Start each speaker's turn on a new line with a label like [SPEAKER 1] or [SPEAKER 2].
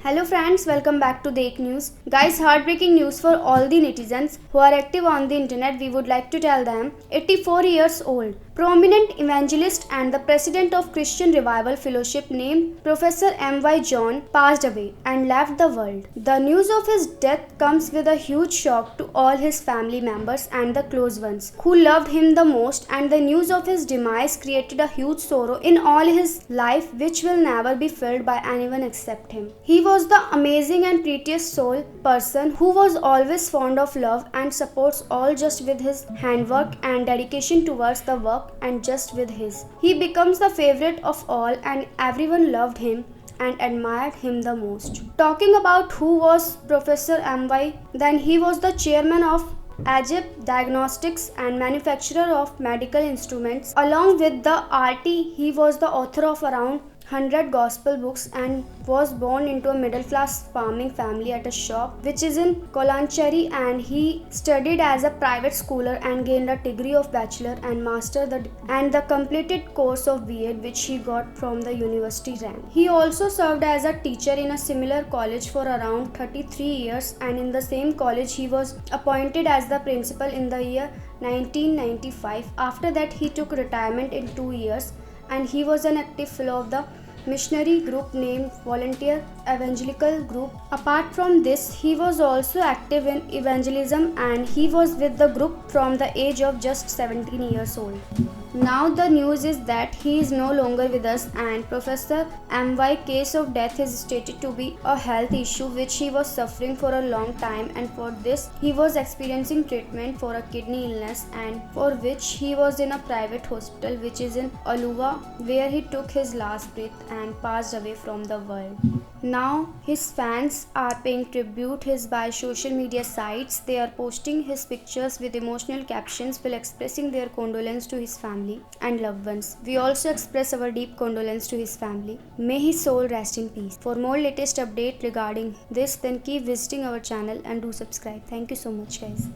[SPEAKER 1] Hello friends, welcome back to Dek News. Guys, heartbreaking news for all the netizens who are active on the internet. We would like to tell them 84 years old, prominent evangelist and the president of Christian Revival Fellowship named Professor M.Y. John passed away and left the world. The news of his death comes with a huge shock to all his family members and the close ones who loved him the most, and the news of his demise created a huge sorrow in all his life which will never be filled by anyone except him. He was the amazing and prettiest soul person who was always fond of love and supports all just with his handwork and dedication towards the work and just with his. He becomes the favorite of all and everyone loved him and admired him the most. Talking about who was Professor M.Y., then he was the chairman of Egypt Diagnostics and manufacturer of medical instruments. Along with the RT, he was the author of around 100 gospel books and was born into a middle class farming family at a shop which is in Kolancheri, and he studied as a private schooler and gained a degree of bachelor and master and the completed course of B.Ed which he got from the university rank. He also served as a teacher in a similar college for around 33 years, and in the same college he was appointed as the principal in the year 1995. After that he took retirement in 2 years, and he was an active fellow of the missionary group named Volunteer Evangelical Group. Apart from this, he was also active in evangelism, and he was with the group from the age of just 17 years old. Now the news is that he is no longer with us, and Professor M.Y. case of death is stated to be a health issue which he was suffering for a long time, and for this he was experiencing treatment for a kidney illness, and for which he was in a private hospital which is in Aluva, where he took his last breath and passed away from the world. Now his fans are paying tribute his by social media sites. They are posting his pictures with emotional captions while expressing their condolence to his family and loved ones. We also express our deep condolence to his family. May his soul rest in peace. For more latest update regarding this, then keep visiting our channel and do subscribe. Thank you so much, guys.